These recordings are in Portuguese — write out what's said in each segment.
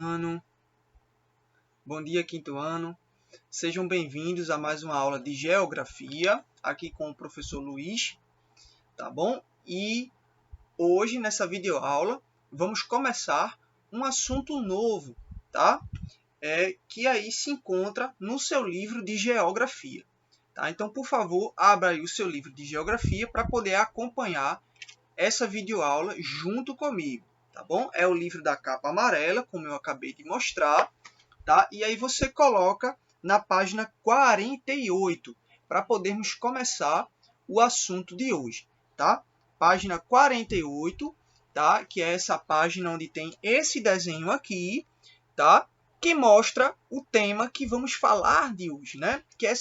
ano. Bom dia, quinto ano. Sejam bem-vindos a mais uma aula de Geografia, aqui com o professor Luiz, tá bom? E hoje, nessa videoaula, vamos começar um assunto novo, tá? Que aí se encontra no seu livro de Geografia, tá? Então, por favor, abra aí o seu livro de Geografia para poder acompanhar essa videoaula junto comigo, tá bom? É o livro da capa amarela, como eu acabei de mostrar, tá? E aí você coloca na página 48 para podermos começar o assunto de hoje, tá? Página 48, tá? Que é essa página onde tem esse desenho aqui, tá? Que mostra o tema que vamos falar de hoje, né? Que é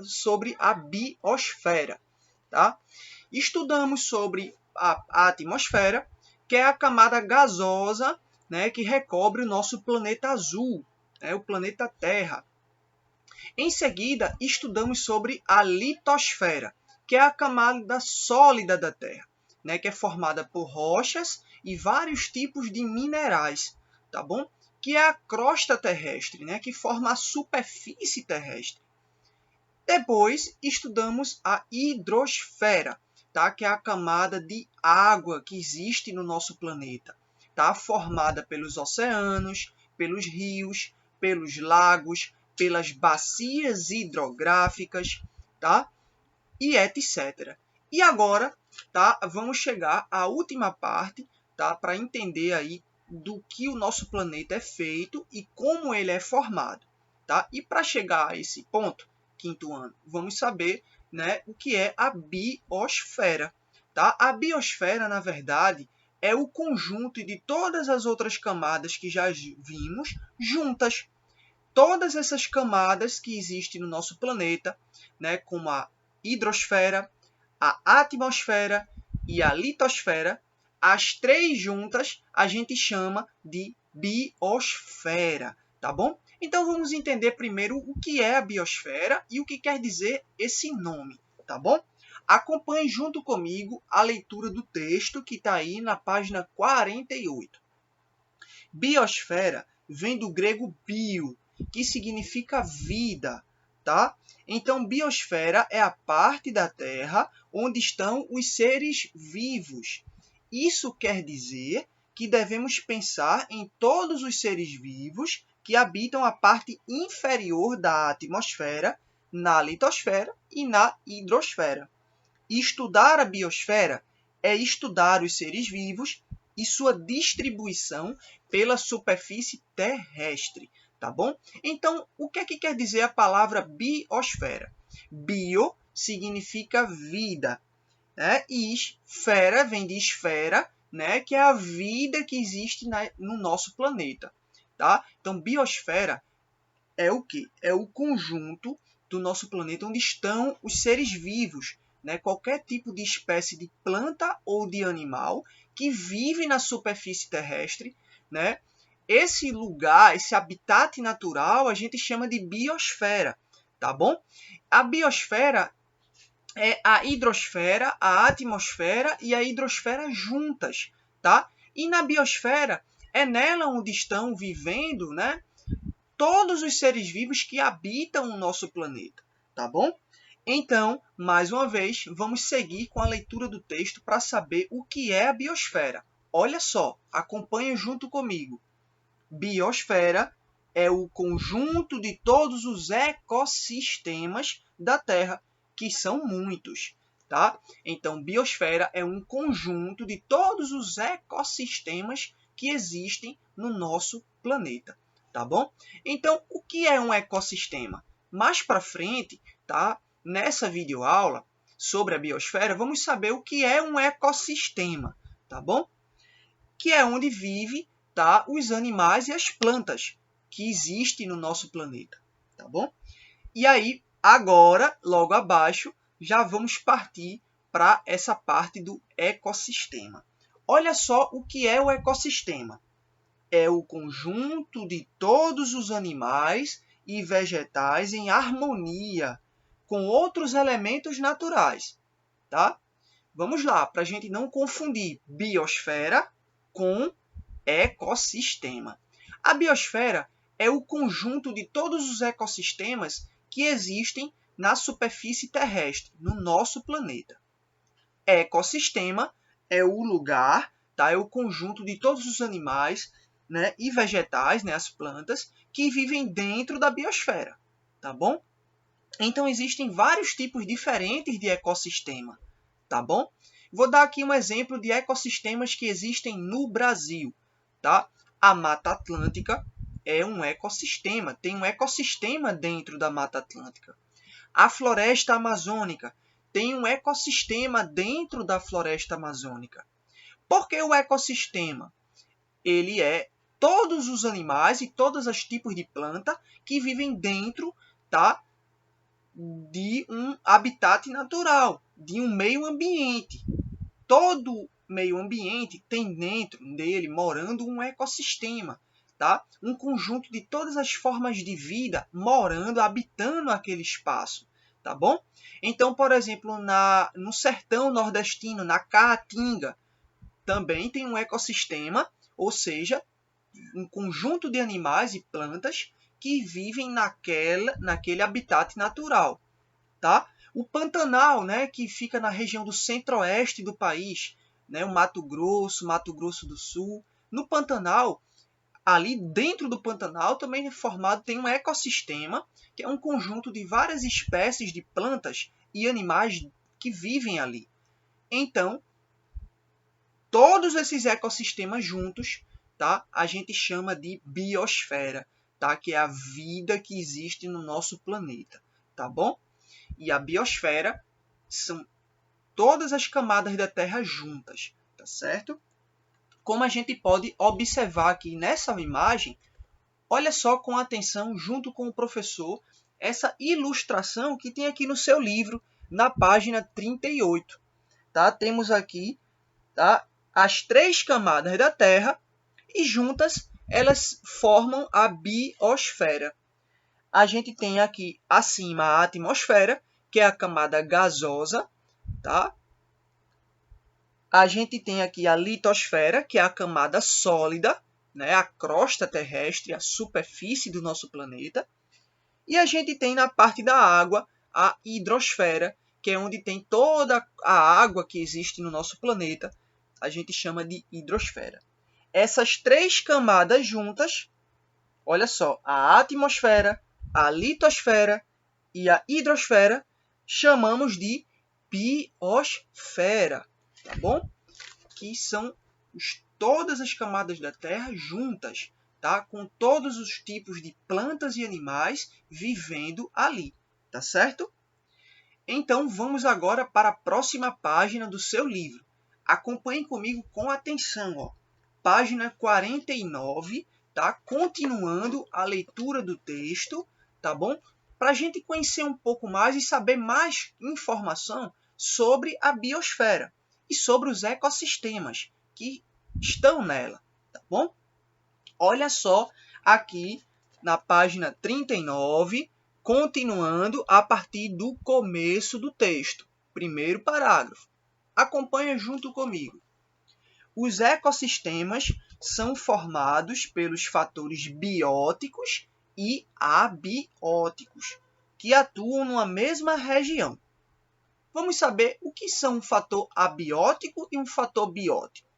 sobre a biosfera, tá? Estudamos sobre a atmosfera, que é a camada gasosa, né, que recobre o nosso planeta azul, o planeta Terra. Em seguida, estudamos sobre a litosfera, que é a camada sólida da Terra, né, que é formada por rochas e vários tipos de minerais, tá bom? Que é a crosta terrestre, né, que forma a superfície terrestre. Depois, estudamos a hidrosfera, tá? Que é a camada de água que existe no nosso planeta, tá? Formada pelos oceanos, pelos rios, pelos lagos, pelas bacias hidrográficas, tá? E etc. E agora, tá? Vamos chegar à última parte, tá? Para entender aí do que o nosso planeta é feito e como ele é formado, tá? E para chegar a esse ponto, quinto ano, vamos saber, né, o que é a biosfera, tá? A biosfera, na verdade, é o conjunto de todas as outras camadas que já vimos juntas. Todas essas camadas que existem no nosso planeta, né, como a hidrosfera, a atmosfera e a litosfera, as três juntas a gente chama de biosfera, tá bom? Então vamos entender primeiro o que é a biosfera e o que quer dizer esse nome, tá bom? Acompanhe junto comigo a leitura do texto que está aí na página 48. Biosfera vem do grego bio, que significa vida, tá? Então, biosfera é a parte da Terra onde estão os seres vivos. Isso quer dizer que devemos pensar em todos os seres vivos que habitam a parte inferior da atmosfera, na litosfera e na hidrosfera. Estudar a biosfera é estudar os seres vivos e sua distribuição pela superfície terrestre, tá bom? Então, o que é que quer dizer a palavra biosfera? Bio significa vida, né? E esfera vem de esfera, né? Que é a vida que existe no nosso planeta, tá? Então, biosfera é o quê? É o conjunto do nosso planeta onde estão os seres vivos, né? Qualquer tipo de espécie de planta ou de animal que vive na superfície terrestre, né? Esse lugar, esse habitat natural, a gente chama de biosfera, tá bom? A biosfera é a hidrosfera, a atmosfera e a hidrosfera juntas, tá? E na biosfera é nela onde estão vivendo, né, todos os seres vivos que habitam o nosso planeta, tá bom? Então, mais uma vez, vamos seguir com a leitura do texto para saber o que é a biosfera. Olha só, acompanhe junto comigo. Biosfera é o conjunto de todos os ecossistemas da Terra, que são muitos, tá? Então, biosfera é um conjunto de todos os ecossistemas que existem no nosso planeta, tá bom? Então, o que é um ecossistema? Mais para frente, tá? Nessa videoaula sobre a biosfera, vamos saber o que é um ecossistema, tá bom? Que é onde vive, tá, os animais e as plantas que existem no nosso planeta, tá bom? E aí, agora, logo abaixo, já vamos partir para essa parte do ecossistema. Olha só o que é o ecossistema. É o conjunto de todos os animais e vegetais em harmonia com outros elementos naturais, tá? Vamos lá, para a gente não confundir biosfera com ecossistema. A biosfera é o conjunto de todos os ecossistemas que existem na superfície terrestre, no nosso planeta. Ecossistema é o lugar, tá? É o conjunto de todos os animais, né, e vegetais, né, as plantas, que vivem dentro da biosfera. Tá bom? Então, existem vários tipos diferentes de ecossistema. Tá bom? Vou dar aqui um exemplo de ecossistemas que existem no Brasil. Tá? A Mata Atlântica é um ecossistema, tem um ecossistema dentro da Mata Atlântica. A Floresta Amazônica tem um ecossistema dentro da Floresta Amazônica. Por que o ecossistema? Ele é todos os animais e todos os tipos de planta que vivem dentro, tá, de um habitat natural, de um meio ambiente. Todo meio ambiente tem dentro dele, morando, um ecossistema, tá? Um conjunto de todas as formas de vida morando, habitando aquele espaço, tá bom? Então, por exemplo, no sertão nordestino, na Caatinga, também tem um ecossistema, ou seja, um conjunto de animais e plantas que vivem naquele habitat natural, tá? O Pantanal, né, que fica na região do centro-oeste do país, né, o Mato Grosso do Sul. No Pantanal, ali dentro do Pantanal, também é formado, tem um ecossistema, que é um conjunto de várias espécies de plantas e animais que vivem ali. Então, todos esses ecossistemas juntos, tá, a gente chama de biosfera, tá, que é a vida que existe no nosso planeta, tá bom? E a biosfera são todas as camadas da Terra juntas, tá certo? Como a gente pode observar aqui nessa imagem, olha só com atenção, junto com o professor, essa ilustração que tem aqui no seu livro, na página 38. Tá? Temos aqui, tá, as 3 camadas da Terra e juntas elas formam a biosfera. A gente tem aqui acima a atmosfera, que é a camada gasosa, tá? A gente tem aqui a litosfera, que é a camada sólida, né? A crosta terrestre, a superfície do nosso planeta. E a gente tem na parte da água a hidrosfera, que é onde tem toda a água que existe no nosso planeta. A gente chama de hidrosfera. Essas 3 camadas juntas, olha só, a atmosfera, a litosfera e a hidrosfera, chamamos de biosfera, tá bom? Que são todas as camadas da Terra juntas, tá? Com todos os tipos de plantas e animais vivendo ali, tá certo? Então, vamos agora para a próxima página do seu livro. Acompanhe comigo com atenção, ó. Página 49, tá? Continuando a leitura do texto, tá bom? Para a gente conhecer um pouco mais e saber mais informação sobre a biosfera e sobre os ecossistemas que estão nela, tá bom? Olha só aqui na página 39, continuando a partir do começo do texto, primeiro parágrafo. Acompanha junto comigo. Os ecossistemas são formados pelos fatores bióticos e abióticos, que atuam numa mesma região. Vamos saber o que são um fator abiótico e um fator biótico.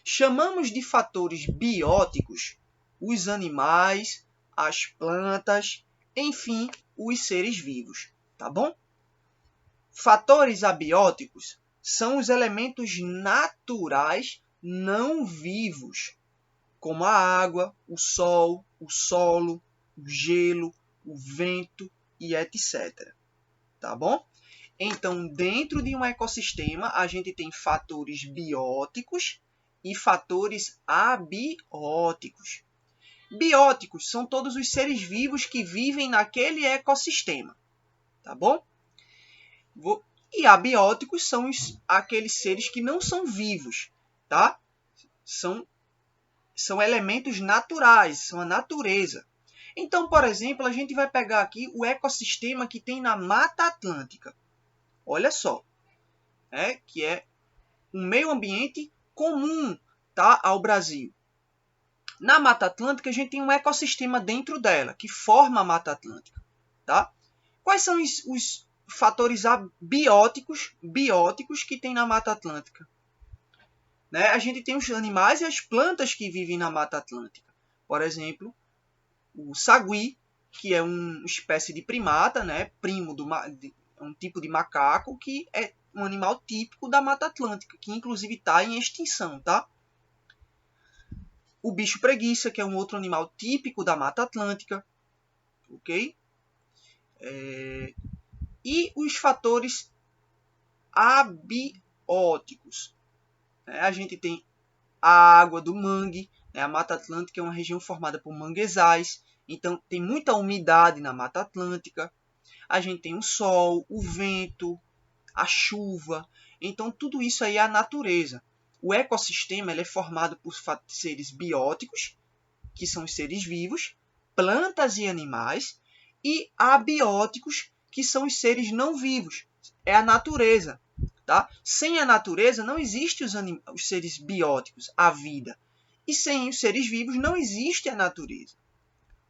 Chamamos de fatores bióticos os animais, as plantas, enfim, os seres vivos, tá bom? Fatores abióticos são os elementos naturais não vivos, como a água, o sol, o solo, o gelo, o vento e etc. Tá bom? Então, dentro de um ecossistema, a gente tem fatores bióticos e fatores abióticos. Bióticos são todos os seres vivos que vivem naquele ecossistema, tá bom? E abióticos são aqueles seres que não são vivos, tá? São elementos naturais, são a natureza. Então, por exemplo, a gente vai pegar aqui o ecossistema que tem na Mata Atlântica. Olha só, que é um meio ambiente comum, tá, ao Brasil. Na Mata Atlântica, a gente tem um ecossistema dentro dela, que forma a Mata Atlântica. Tá? Quais são os fatores bióticos que tem na Mata Atlântica? Né? A gente tem os animais e as plantas que vivem na Mata Atlântica. Por exemplo, o sagui, que é uma espécie de primata, né? Um tipo de macaco, que é um animal típico da Mata Atlântica, que inclusive está em extinção. Tá? O bicho preguiça, que é um outro animal típico da Mata Atlântica. Ok? E os fatores abióticos. A gente tem a água do mangue. A Mata Atlântica é uma região formada por manguezais. Então, tem muita umidade na Mata Atlântica. A gente tem o sol, o vento, a chuva. Então, tudo isso aí é a natureza. O ecossistema ele é formado por seres bióticos, que são os seres vivos, plantas e animais, e abióticos, que são os seres não vivos. É a natureza. Tá? Sem a natureza não existem os seres bióticos, a vida. E sem os seres vivos não existe a natureza.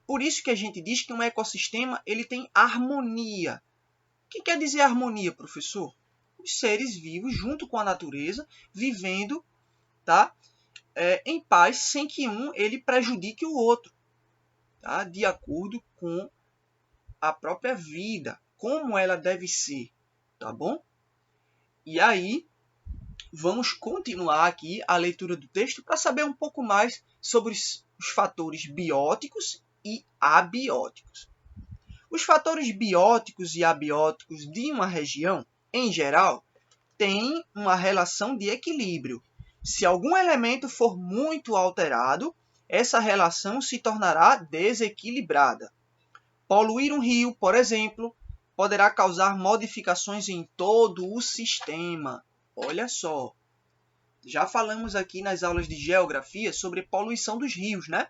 Por isso que a gente diz que um ecossistema ele tem harmonia. O que quer dizer harmonia, professor? Os seres vivos junto com a natureza, vivendo, tá? Em paz, sem que um ele prejudique o outro. Tá? De acordo com a própria vida, como ela deve ser. Tá bom? E aí, vamos continuar aqui a leitura do texto para saber um pouco mais sobre os fatores bióticos e abióticos. Os fatores bióticos e abióticos de uma região, em geral, têm uma relação de equilíbrio. Se algum elemento for muito alterado, essa relação se tornará desequilibrada. Poluir um rio, por exemplo, poderá causar modificações em todo o sistema. Olha só, já falamos aqui nas aulas de geografia sobre poluição dos rios, né?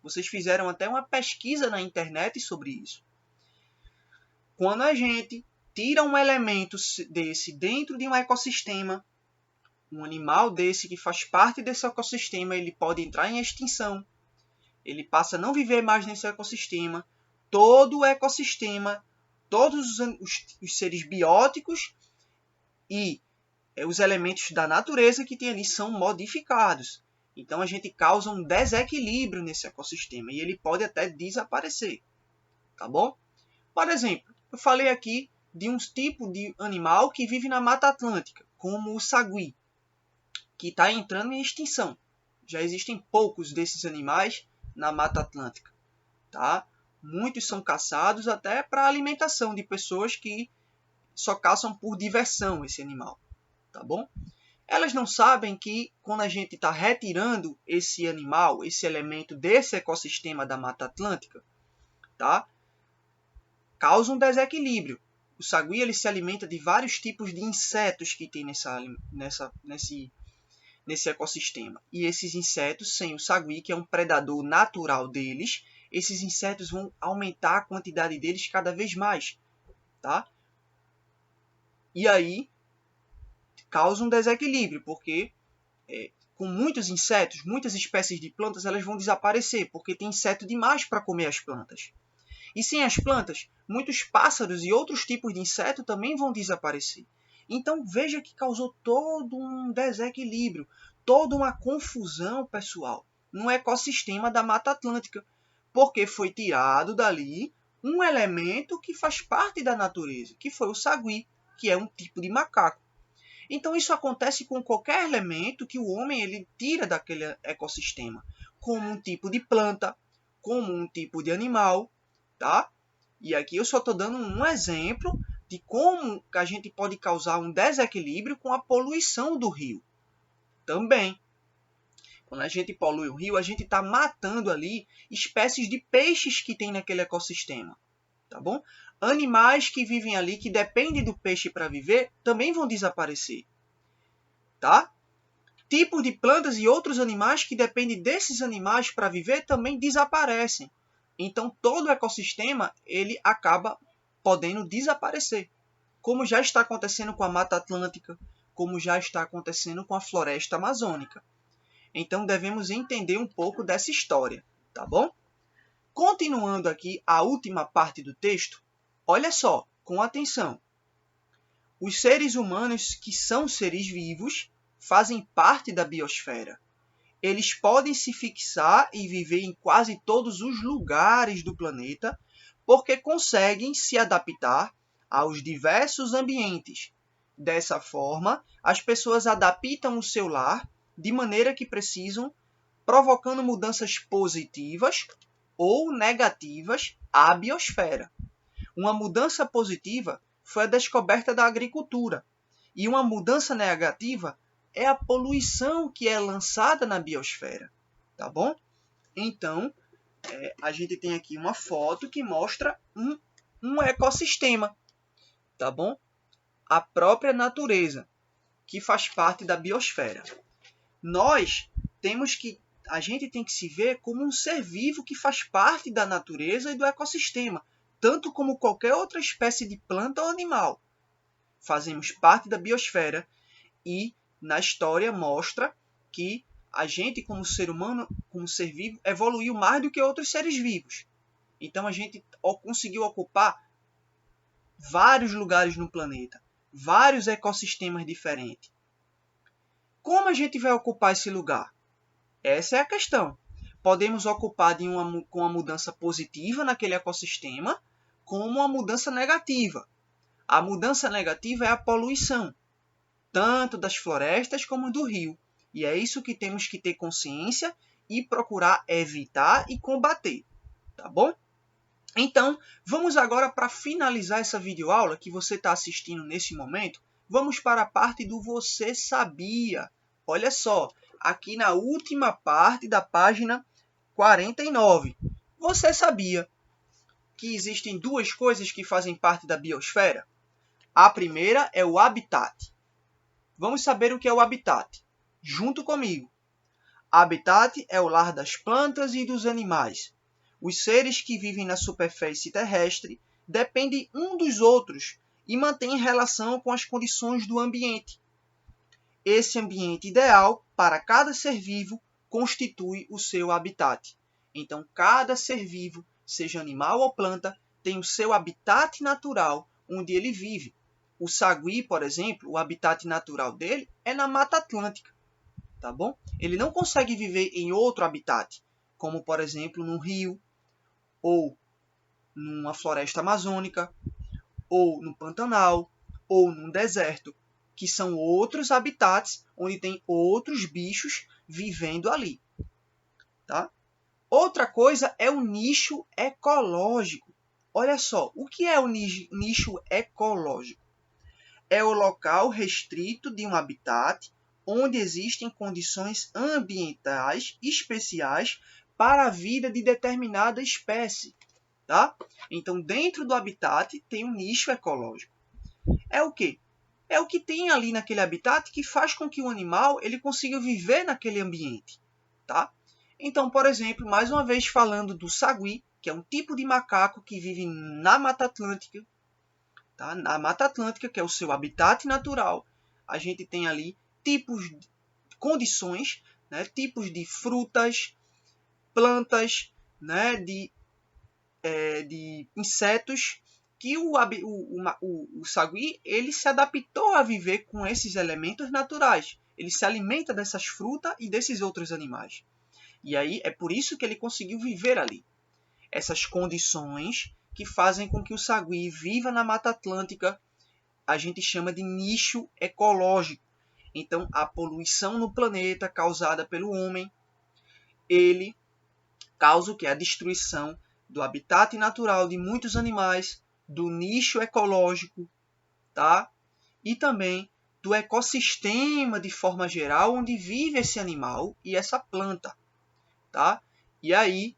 Vocês fizeram até uma pesquisa na internet sobre isso. Quando a gente tira um elemento desse dentro de um ecossistema, um animal desse que faz parte desse ecossistema, ele pode entrar em extinção. Ele passa a não viver mais nesse ecossistema. Todo o ecossistema, todos os seres bióticos e os elementos da natureza que tem ali são modificados. Então, a gente causa um desequilíbrio nesse ecossistema e ele pode até desaparecer. Tá bom? Por exemplo, eu falei aqui de um tipo de animal que vive na Mata Atlântica, como o sagui, que está entrando em extinção. Já existem poucos desses animais na Mata Atlântica. Tá? Muitos são caçados até para alimentação de pessoas que só caçam por diversão esse animal. Tá bom? Elas não sabem que quando a gente está retirando esse animal, esse elemento desse ecossistema da Mata Atlântica, tá? Causa um desequilíbrio. O sagui ele se alimenta de vários tipos de insetos que tem nesse ecossistema. E esses insetos, sem o sagui, que é um predador natural deles, esses insetos vão aumentar a quantidade deles cada vez mais. Tá? E aí causa um desequilíbrio, porque com muitos insetos, muitas espécies de plantas, elas vão desaparecer, porque tem inseto demais para comer as plantas. E sem as plantas, muitos pássaros e outros tipos de inseto também vão desaparecer. Então veja que causou todo um desequilíbrio, toda uma confusão, pessoal, no ecossistema da Mata Atlântica, porque foi tirado dali um elemento que faz parte da natureza, que foi o sagui, que é um tipo de macaco. Então isso acontece com qualquer elemento que o homem ele tira daquele ecossistema, como um tipo de planta, como um tipo de animal, tá? E aqui eu só estou dando um exemplo de como a gente pode causar um desequilíbrio com a poluição do rio. Também, quando a gente polui o rio, a gente está matando ali espécies de peixes que tem naquele ecossistema, tá bom? Animais que vivem ali, que dependem do peixe para viver, também vão desaparecer, tá? Tipos de plantas e outros animais que dependem desses animais para viver também desaparecem. Então, todo o ecossistema ele acaba podendo desaparecer, como já está acontecendo com a Mata Atlântica, como já está acontecendo com a floresta amazônica. Então devemos entender um pouco dessa história, tá bom? Continuando aqui a última parte do texto, olha só, com atenção. Os seres humanos, que são seres vivos, fazem parte da biosfera. Eles podem se fixar e viver em quase todos os lugares do planeta, porque conseguem se adaptar aos diversos ambientes. Dessa forma, as pessoas adaptam o seu lar de maneira que precisam, provocando mudanças positivas ou negativas à biosfera. Uma mudança positiva foi a descoberta da agricultura, e uma mudança negativa é a poluição que é lançada na biosfera, tá bom? Então, a gente tem aqui uma foto que mostra um ecossistema, tá bom? A própria natureza, que faz parte da biosfera. A gente tem que se ver como um ser vivo que faz parte da natureza e do ecossistema, tanto como qualquer outra espécie de planta ou animal. Fazemos parte da biosfera e na história mostra que a gente, como ser humano, como ser vivo, evoluiu mais do que outros seres vivos. Então a gente conseguiu ocupar vários lugares no planeta, vários ecossistemas diferentes. Como a gente vai ocupar esse lugar? Essa é a questão. Podemos ocupar com uma mudança positiva naquele ecossistema, como uma mudança negativa. A mudança negativa é a poluição, tanto das florestas como do rio. E é isso que temos que ter consciência e procurar evitar e combater, tá bom? Então, vamos agora para finalizar essa videoaula que você está assistindo nesse momento, vamos para a parte do Você Sabia. Olha só, aqui na última parte da página 49. Você sabia que existem duas coisas que fazem parte da biosfera? A primeira é o habitat. Vamos saber o que é o habitat. Junto comigo. Habitat é o lar das plantas e dos animais. Os seres que vivem na superfície terrestre dependem um dos outros e mantêm relação com as condições do ambiente. Esse ambiente ideal para cada ser vivo constitui o seu habitat. Então, cada ser vivo, seja animal ou planta, tem o seu habitat natural onde ele vive. O sagui, por exemplo, o habitat natural dele é na Mata Atlântica, tá bom? Ele não consegue viver em outro habitat, como, por exemplo, num rio, ou numa floresta amazônica, ou no Pantanal, ou num deserto, que são outros habitats onde tem outros bichos vivendo ali, tá? Outra coisa é o nicho ecológico. Olha só, o que é o nicho ecológico? É o local restrito de um habitat onde existem condições ambientais especiais para a vida de determinada espécie, tá? Então, dentro do habitat tem um nicho ecológico. É o quê? É o que tem ali naquele habitat que faz com que o animal ele consiga viver naquele ambiente, tá? Então, por exemplo, mais uma vez falando do sagui, que é um tipo de macaco que vive na Mata Atlântica, tá? Na Mata Atlântica, que é o seu habitat natural, a gente tem ali condições, né? Tipos de frutas, plantas, né? de insetos que o sagui ele se adaptou a viver com esses elementos naturais. Ele se alimenta dessas frutas e desses outros animais. E aí é por isso que ele conseguiu viver ali. Essas condições que fazem com que o sagui viva na Mata Atlântica, a gente chama de nicho ecológico. Então, a poluição no planeta causada pelo homem, ele causa o que? A destruição do habitat natural de muitos animais, do nicho ecológico, tá? E também do ecossistema de forma geral onde vive esse animal e essa planta, tá? E aí,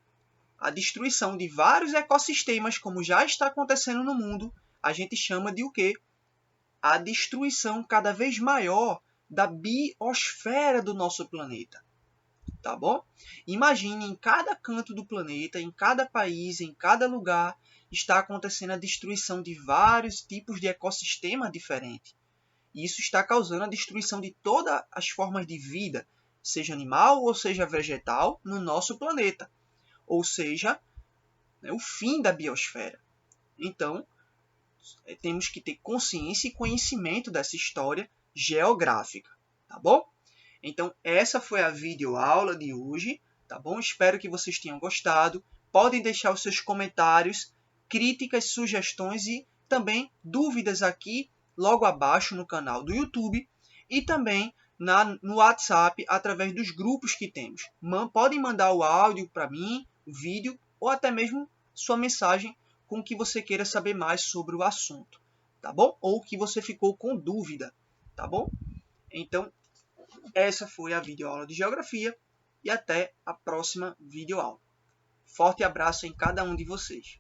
a destruição de vários ecossistemas, como já está acontecendo no mundo, a gente chama de o quê? A destruição cada vez maior da biosfera do nosso planeta. Tá bom? Imagine em cada canto do planeta, em cada país, em cada lugar, está acontecendo a destruição de vários tipos de ecossistema diferentes. E isso está causando a destruição de todas as formas de vida, seja animal ou seja vegetal, no nosso planeta. Ou seja, né, o fim da biosfera. Então, temos que ter consciência e conhecimento dessa história geográfica, tá bom? Então, essa foi a videoaula de hoje, tá bom? Espero que vocês tenham gostado. Podem deixar os seus comentários, críticas, sugestões e também dúvidas aqui logo abaixo no canal do YouTube e também no WhatsApp através dos grupos que temos. Podem mandar o áudio para mim, o vídeo ou até mesmo sua mensagem com o que você queira saber mais sobre o assunto, tá bom? Ou que você ficou com dúvida, tá bom? Então, essa foi a videoaula de Geografia e até a próxima videoaula. Forte abraço em cada um de vocês.